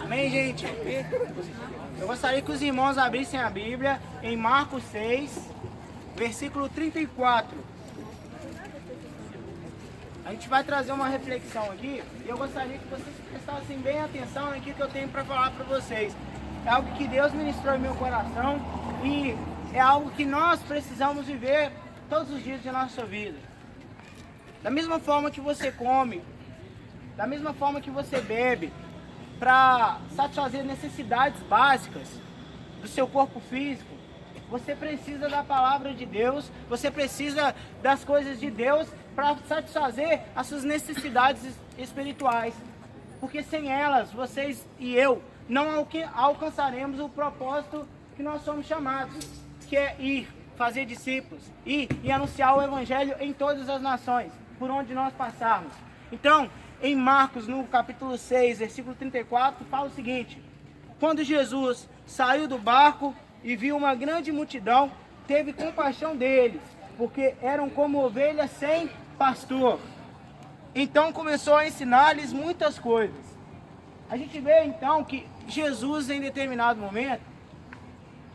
Amém, gente? Eu gostaria que os irmãos abrissem a Bíblia em Marcos 6, versículo 34. A gente vai trazer uma reflexão aqui e eu gostaria que vocês prestassem bem atenção naquilo que eu tenho para falar para vocês. É algo que Deus ministrou em meu coração e é algo que nós precisamos viver todos os dias de nossa vida. Da mesma forma que você come, da mesma forma que você bebe, para satisfazer necessidades básicas do seu corpo físico, você precisa da palavra de Deus, você precisa das coisas de Deus para satisfazer as suas necessidades espirituais. Porque sem elas, vocês e eu não alcançaremos o propósito que nós somos chamados, que é ir, fazer discípulos, ir e anunciar o Evangelho em todas as nações, por onde nós passarmos. Então, em Marcos, no capítulo 6, versículo 34, fala o seguinte: quando Jesus saiu do barco e viu uma grande multidão, teve compaixão deles, porque eram como ovelhas sem pastor. Então começou a ensinar-lhes muitas coisas. A gente vê então que Jesus, em determinado momento,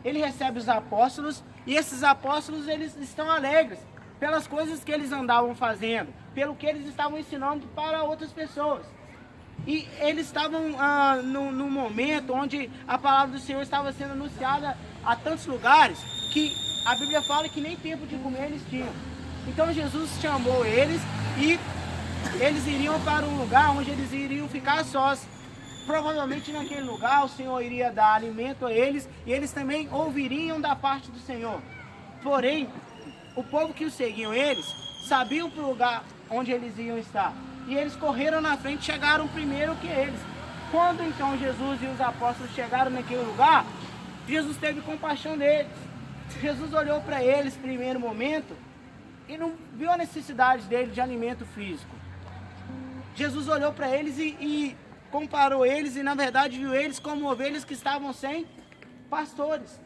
ele recebe os apóstolos, e esses apóstolos eles estão alegres pelas coisas que eles andavam fazendo, pelo que eles estavam ensinando para outras pessoas. E eles estavam num momento onde a palavra do Senhor estava sendo anunciada a tantos lugares que a Bíblia fala que nem tempo de comer eles tinham. Então Jesus chamou eles e eles iriam para um lugar onde eles iriam ficar sós. Provavelmente naquele lugar o Senhor iria dar alimento a eles e eles também ouviriam da parte do Senhor. Porém, o povo que os seguiam eles sabiam para o lugar onde eles iam estar. E eles correram na frente, chegaram primeiro que eles. Quando então Jesus e os apóstolos chegaram naquele lugar, Jesus teve compaixão deles. Jesus olhou para eles no primeiro momento e não viu a necessidade deles de alimento físico. Jesus olhou para eles e comparou eles e na verdade viu eles como ovelhas que estavam sem pastores.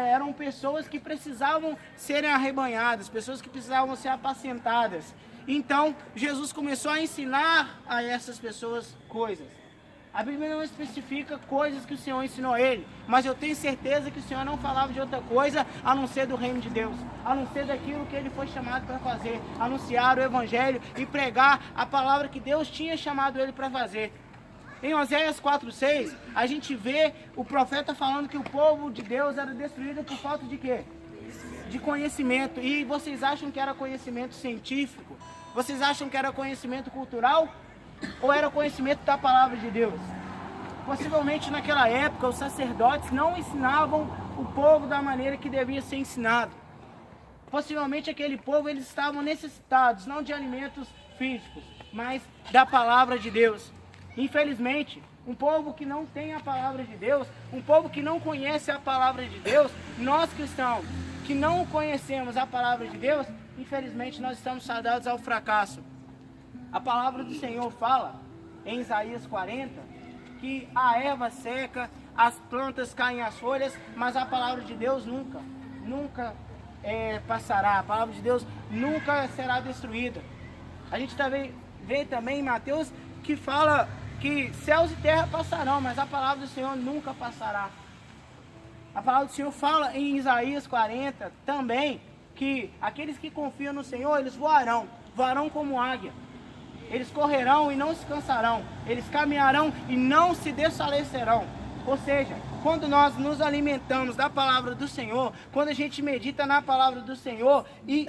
Eram pessoas que precisavam serem arrebanhadas, pessoas que precisavam ser apacentadas. Então Jesus começou a ensinar a essas pessoas coisas. A Bíblia não especifica coisas que o Senhor ensinou a ele, mas eu tenho certeza que o Senhor não falava de outra coisa a não ser do reino de Deus, a não ser daquilo que ele foi chamado para fazer, anunciar o Evangelho e pregar a palavra que Deus tinha chamado ele para fazer. Em Oséias 4:6, a gente vê o profeta falando que o povo de Deus era destruído por falta de quê? De conhecimento. E vocês acham que era conhecimento científico? Vocês acham que era conhecimento cultural? Ou era conhecimento da palavra de Deus? Possivelmente naquela época os sacerdotes não ensinavam o povo da maneira que devia ser ensinado. Possivelmente aquele povo eles estavam necessitados não de alimentos físicos, mas da palavra de Deus. Infelizmente, um povo que não tem a palavra de Deus, um povo que não conhece a palavra de Deus, nós cristãos que não conhecemos a palavra de Deus, infelizmente nós estamos fadados ao fracasso. A palavra do Senhor fala, em Isaías 40, que a erva seca, as plantas caem as folhas, mas a palavra de Deus nunca passará. A palavra de Deus nunca será destruída. A gente vê também em Mateus que fala que céus e terra passarão, mas a palavra do Senhor nunca passará. A palavra do Senhor fala em Isaías 40 também que aqueles que confiam no Senhor, eles voarão como águia. Eles correrão e não se cansarão. Eles caminharão e não se desfalecerão. Ou seja, quando nós nos alimentamos da palavra do Senhor, quando a gente medita na palavra do Senhor e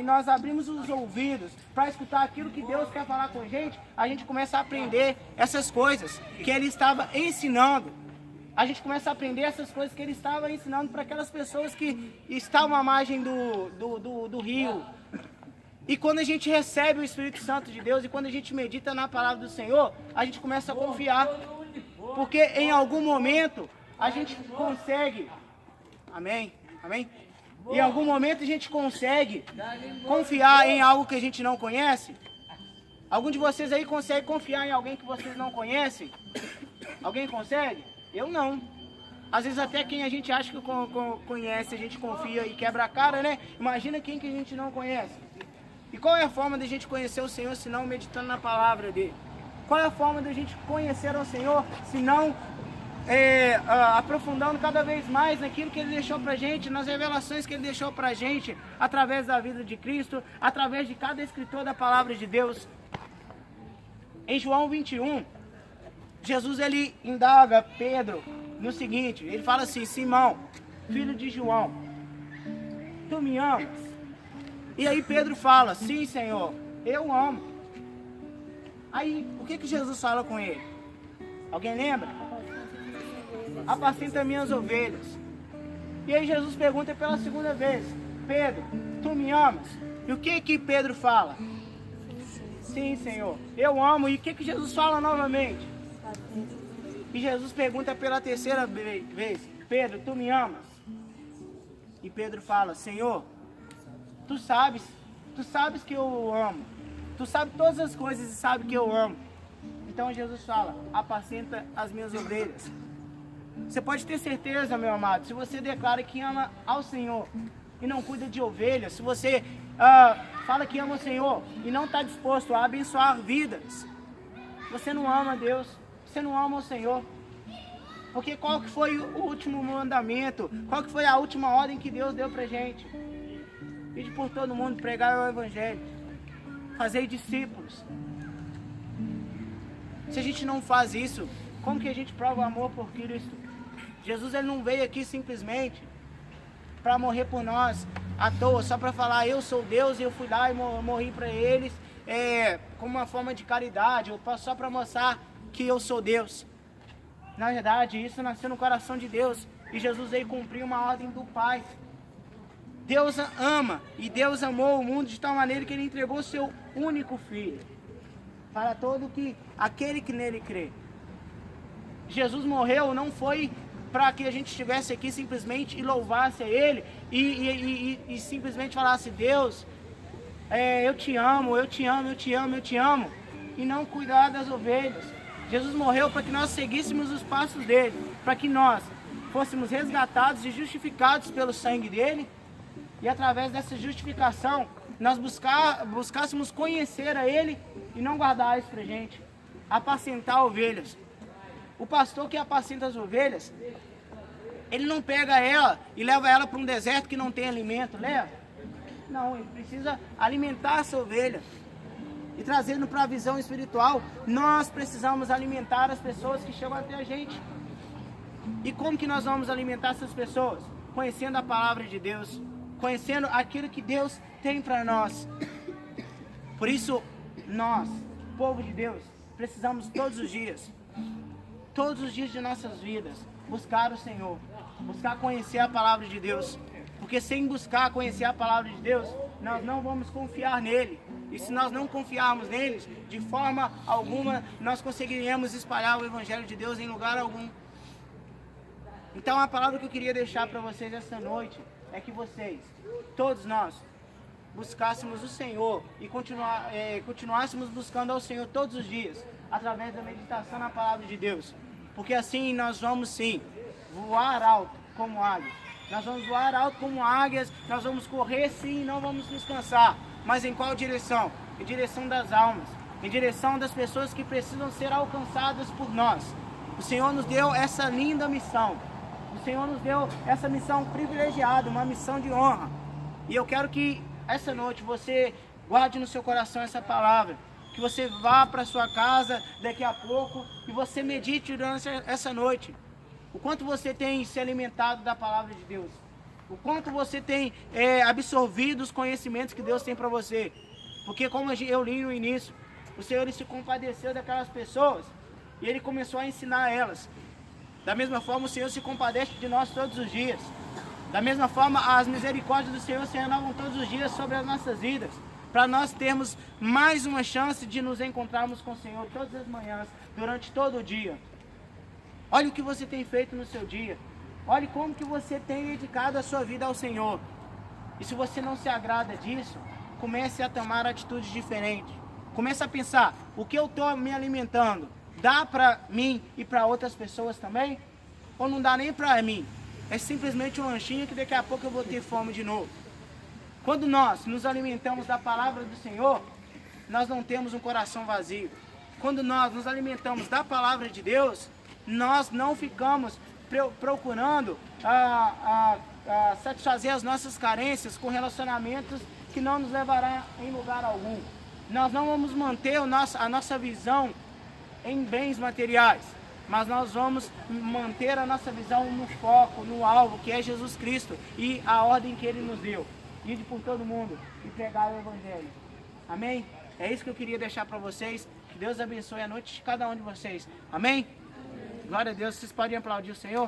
nós abrimos os ouvidos para escutar aquilo que Deus quer falar com a gente começa a aprender essas coisas que Ele estava ensinando. A gente começa a aprender essas coisas que Ele estava ensinando para aquelas pessoas que estavam à margem do rio. E quando a gente recebe o Espírito Santo de Deus e quando a gente medita na palavra do Senhor, a gente começa a confiar. Porque em algum momento a gente consegue, amém? Amém? Em algum momento a gente consegue confiar em algo que a gente não conhece. Algum de vocês aí consegue confiar em alguém que vocês não conhecem? Alguém consegue? Eu não. Às vezes até quem a gente acha que conhece, a gente confia e quebra a cara, né? Imagina quem que a gente não conhece. E qual é a forma de a gente conhecer o Senhor, senão meditando na palavra dele? Qual é a forma da gente conhecer ao Senhor, se não aprofundando cada vez mais naquilo que Ele deixou pra gente, nas revelações que Ele deixou pra gente, através da vida de Cristo, através de cada escritor da palavra de Deus. Em João 21, Jesus ele indaga Pedro no seguinte, ele fala assim: Simão, filho de João, tu me amas? E aí Pedro fala: sim, Senhor, eu amo. Aí, o que Jesus fala com ele? Alguém lembra? Apacenta minhas ovelhas. E aí Jesus pergunta pela segunda vez: Pedro, tu me amas? E o que Pedro fala? Sim, Senhor, eu amo. E o que Jesus fala novamente? E Jesus pergunta pela terceira vez: Pedro, tu me amas? E Pedro fala: Senhor, tu sabes que eu amo. Tu sabes todas as coisas e sabe que eu amo. Então Jesus fala: apacenta as minhas ovelhas. Você pode ter certeza, meu amado, se você declara que ama ao Senhor e não cuida de ovelhas, se você fala que ama o Senhor e não está disposto a abençoar vidas, você não ama a Deus, você não ama o Senhor. Porque qual que foi o último mandamento? Qual que foi a última ordem que Deus deu pra gente? Ide por todo mundo, pregar o Evangelho, fazer discípulos. Se a gente não faz isso, como que a gente prova o amor por Cristo? Jesus ele não veio aqui simplesmente para morrer por nós à toa, só para falar: eu sou Deus e eu fui lá e morri para eles como uma forma de caridade, ou só para mostrar que eu sou Deus. Na verdade, isso nasceu no coração de Deus e Jesus veio cumprir uma ordem do Pai. Deus ama e Deus amou o mundo de tal maneira que Ele entregou o seu único Filho para todo aquele que nele crê. Jesus morreu não foi para que a gente estivesse aqui simplesmente e louvasse a Ele e simplesmente falasse: Deus, eu te amo, eu te amo, eu te amo, eu te amo, e não cuidar das ovelhas. Jesus morreu para que nós seguíssemos os passos dele, para que nós fôssemos resgatados e justificados pelo sangue dele, e através dessa justificação nós buscássemos conhecer a Ele e não guardar isso pra gente, apacentar ovelhas. O pastor que apacenta as ovelhas, ele não pega ela e leva ela para um deserto que não tem alimento, leva? Não, ele precisa alimentar essa ovelha. E trazendo para a visão espiritual, nós precisamos alimentar as pessoas que chegam até a gente. E como que nós vamos alimentar essas pessoas? Conhecendo a palavra de Deus, conhecendo aquilo que Deus tem para nós. Por isso, nós, povo de Deus, precisamos todos os dias de nossas vidas, buscar o Senhor, buscar conhecer a palavra de Deus. Porque sem buscar conhecer a palavra de Deus, nós não vamos confiar nele. E se nós não confiarmos neles, de forma alguma, nós conseguiremos espalhar o Evangelho de Deus em lugar algum. Então a palavra que eu queria deixar para vocês esta noite é que vocês, todos nós, buscássemos o Senhor e continuássemos buscando ao Senhor todos os dias, através da meditação na palavra de Deus. Porque assim nós vamos sim voar alto como águias. Nós vamos voar alto como águias, nós vamos correr sim e não vamos nos cansar. Mas em qual direção? Em direção das almas, em direção das pessoas que precisam ser alcançadas por nós. O Senhor nos deu essa linda missão. O Senhor nos deu essa missão privilegiada, uma missão de honra. E eu quero que essa noite você guarde no seu coração essa palavra. Que você vá para sua casa daqui a pouco e você medite durante essa noite. O quanto você tem se alimentado da palavra de Deus. O quanto você tem absorvido os conhecimentos que Deus tem para você. Porque como eu li no início, o Senhor ele se compadeceu daquelas pessoas e Ele começou a ensinar elas. Da mesma forma, o Senhor se compadece de nós todos os dias. Da mesma forma, as misericórdias do Senhor se renovam todos os dias sobre as nossas vidas. Para nós termos mais uma chance de nos encontrarmos com o Senhor todas as manhãs, durante todo o dia. Olhe o que você tem feito no seu dia. Olhe como que você tem dedicado a sua vida ao Senhor. E se você não se agrada disso, comece a tomar atitudes diferentes. Comece a pensar: o que eu estou me alimentando, dá para mim e para outras pessoas também? Ou não dá nem para mim? É simplesmente um lanchinho que daqui a pouco eu vou ter fome de novo. Quando nós nos alimentamos da palavra do Senhor, nós não temos um coração vazio. quando nós nos alimentamos da palavra de Deus, nós não ficamos procurando satisfazer as nossas carências com relacionamentos que não nos levará em lugar algum. Nós não vamos manter a nossa visão em bens materiais, mas nós vamos manter a nossa visão no foco, no alvo, que é Jesus Cristo e a ordem que Ele nos deu. Ide por todo mundo e pregar o Evangelho. Amém? É isso que eu queria deixar para vocês. Que Deus abençoe a noite de cada um de vocês. Amém? Glória a Deus. Vocês podem aplaudir o Senhor?